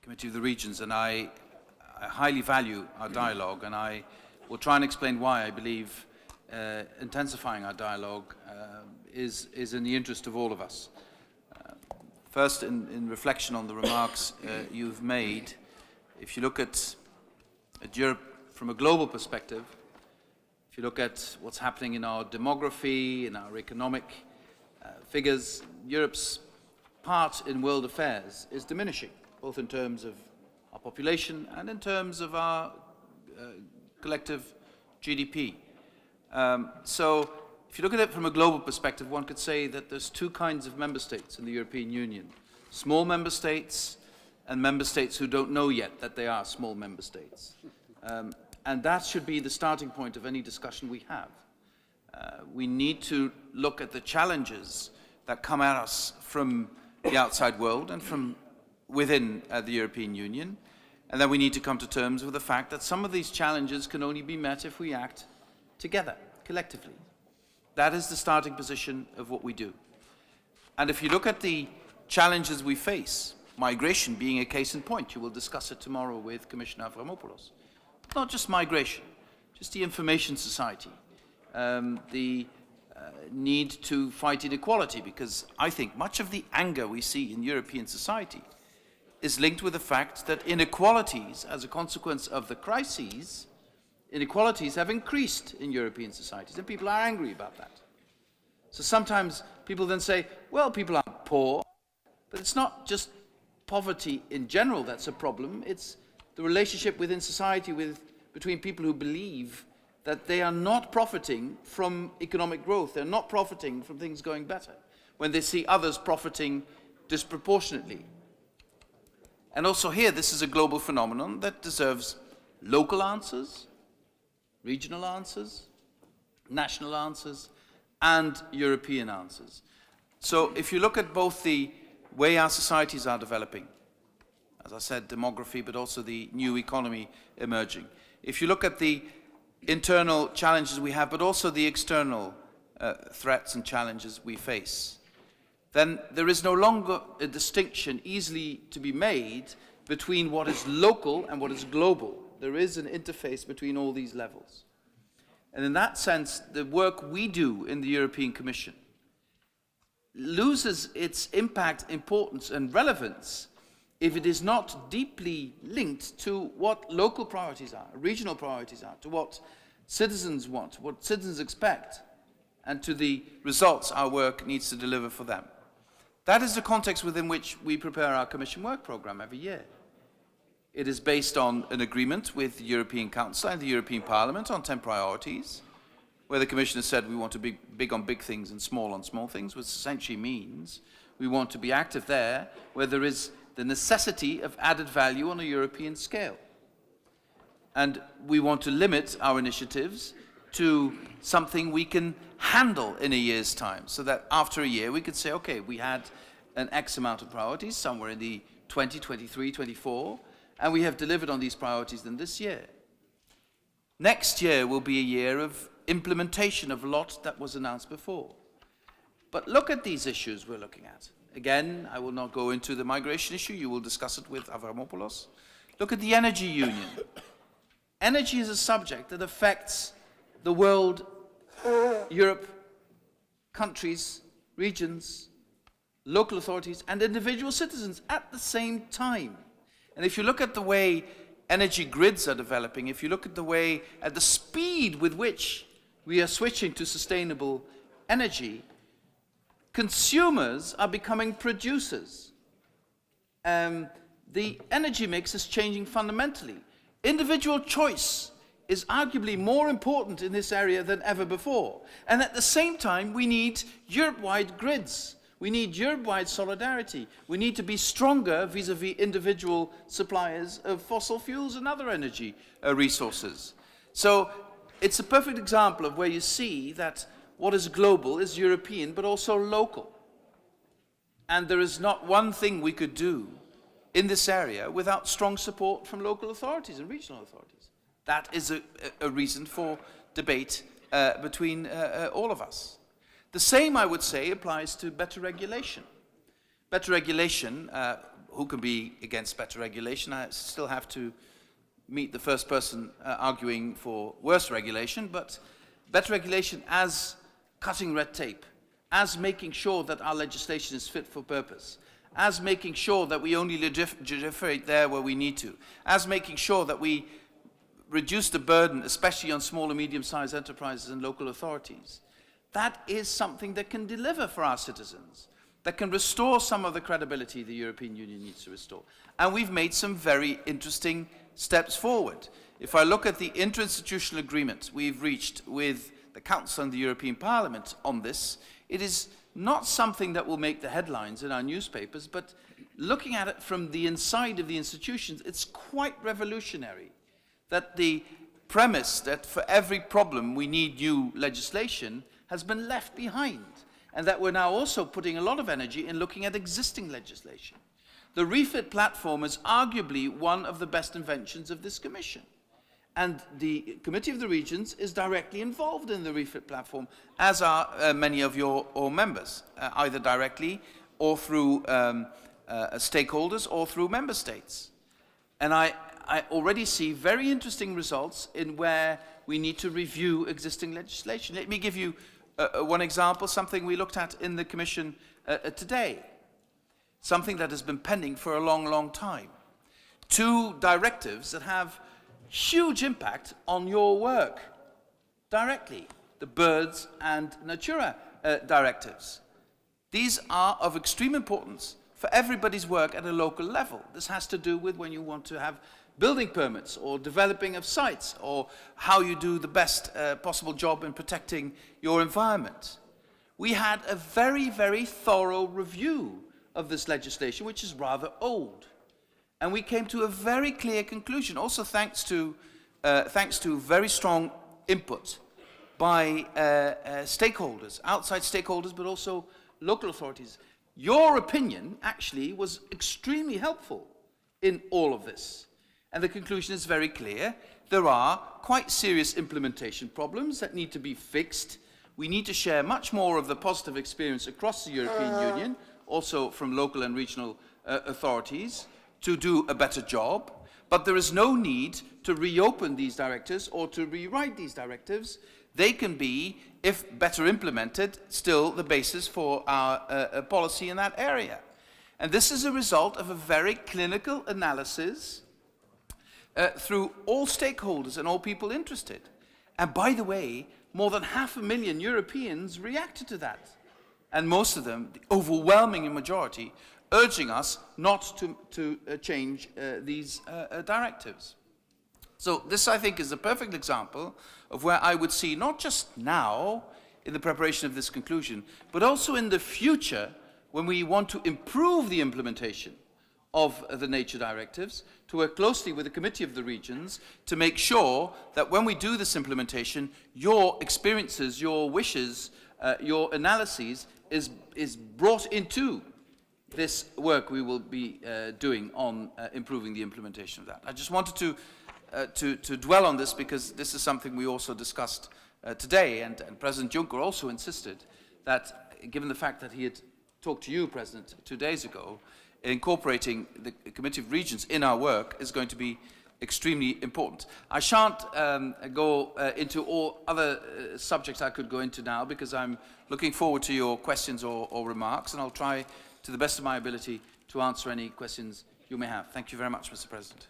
Committee of the Regions, and I highly value our dialogue, and I will try and explain why I believe intensifying our dialogue is in the interest of all of us. First, in reflection on the remarks you've made, if you look at Europe from a global perspective, if you look at what's happening in our demography, in our economic figures, Europe's part in world affairs is diminishing, both in terms of our population and in terms of our collective GDP. So if you look at it from a global perspective, one could say that there's two kinds of member states in the European Union. Small member states and member states who don't know yet that they are small member states. And that should be the starting point of any discussion we have. We need to look at the challenges that come at us from the outside world and from within the European Union. And then we need to come to terms with the fact that some of these challenges can only be met if we act together, collectively. That is the starting position of what we do. And if you look at the challenges we face, migration being a case in point, you will discuss it tomorrow with Commissioner Avramopoulos. Not just migration, just the information society, the need to fight inequality, because I think much of the anger we see in European society is linked with the fact that inequalities, as a consequence of the crises, inequalities have increased in European societies, and people are angry about that. So sometimes people then say, well, people are poor, but it's not just poverty in general that's a problem, it's the relationship within society between people who believe that they are not profiting from economic growth, they're not profiting from things going better, when they see others profiting disproportionately. And also here, this is a global phenomenon that deserves local answers, regional answers, national answers, and European answers. So if you look at both the way our societies are developing, as I said, demography, but also the new economy emerging. If you look at the internal challenges we have, but also the external threats and challenges we face, then there is no longer a distinction easily to be made between what is local and what is global. There is an interface between all these levels. And in that sense, the work we do in the European Commission loses its impact, importance, and relevance if it is not deeply linked to what local priorities are, regional priorities are, to what citizens want, what citizens expect, and to the results our work needs to deliver for them. That is the context within which we prepare our Commission work programme every year. It is based on an agreement with the European Council and the European Parliament on 10 priorities, where the Commission has said we want to be big on big things and small on small things, which essentially means we want to be active there where there is the necessity of added value on a European scale. And we want to limit our initiatives to something we can handle in a year's time, so that after a year we could say, okay, we had an X amount of priorities, somewhere in the 20, 23, 24, and we have delivered on these priorities than this year. Next year will be a year of implementation of a lot that was announced before. But look at these issues we're looking at. Again, I will not go into the migration issue, you will discuss it with Avramopoulos. Look at the energy union. Energy is a subject that affects the world, Europe, countries, regions, local authorities, and individual citizens at the same time. And if you look at the way energy grids are developing, if you look at the way, at the speed with which we are switching to sustainable energy, consumers are becoming producers. The energy mix is changing fundamentally. Individual choice is arguably more important in this area than ever before. And at the same time, we need Europe-wide grids. We need Europe-wide solidarity. We need to be stronger vis-à-vis individual suppliers of fossil fuels and other energy resources. So it's a perfect example of where you see that what is global is European, but also local. And there is not one thing we could do in this area without strong support from local authorities and regional authorities. That is a reason for debate between all of us. The same, I would say, applies to better regulation. Better regulation, who can be against better regulation? I still have to meet the first person arguing for worse regulation, but better regulation as cutting red tape, as making sure that our legislation is fit for purpose, as making sure that we only legiferate there where we need to, as making sure that we reduce the burden, especially on small and medium-sized enterprises and local authorities. That is something that can deliver for our citizens, that can restore some of the credibility the European Union needs to restore. And we've made some very interesting steps forward. If I look at the interinstitutional agreement we've reached with the Council and the European Parliament on this, it is not something that will make the headlines in our newspapers, but looking at it from the inside of the institutions, it's quite revolutionary. That the premise that for every problem we need new legislation has been left behind, and that we're now also putting a lot of energy in looking at existing legislation. The REFIT platform is arguably one of the best inventions of this Commission. And the Committee of the Regions is directly involved in the REFIT platform, as are many of your members, either directly or through stakeholders or through member states. And I already see very interesting results in where we need to review existing legislation. Let me give you one example, something we looked at in the Commission today, something that has been pending for a long, long time. 2 directives that have huge impact on your work directly, the birds and Natura directives. These are of extreme importance for everybody's work at a local level. This has to do with when you want to have building permits or developing of sites or how you do the best possible job in protecting your environment. We had a very, very thorough review of this legislation, which is rather old. And we came to a very clear conclusion, also thanks to very strong input by stakeholders, outside stakeholders, but also local authorities. Your opinion actually was extremely helpful in all of this. And the conclusion is very clear. There are quite serious implementation problems that need to be fixed. We need to share much more of the positive experience across the European Union, also from local and regional authorities, to do a better job. But there is no need to reopen these directives or to rewrite these directives. They can be, if better implemented, still the basis for our policy in that area. And this is a result of a very clinical analysis through all stakeholders and all people interested. And by the way, more than 500,000 Europeans reacted to that. And most of them, the overwhelming majority, urging us not to change these directives. So this, I think, is a perfect example of where I would see, not just now in the preparation of this conclusion, but also in the future when we want to improve the implementation of the nature directives, to work closely with the Committee of the Regions to make sure that when we do this implementation, your experiences, your wishes, your analyses is brought into this work we will be doing on improving the implementation of that. I just wanted to dwell on this because this is something we also discussed today, and President Juncker also insisted that, given the fact that he had talked to you, President, 2 days ago, incorporating the Committee of Regions in our work is going to be extremely important. I shan't go into all other subjects I could go into now because I'm looking forward to your questions or remarks, and I'll try to the best of my ability to answer any questions you may have. Thank you very much, Mr. President.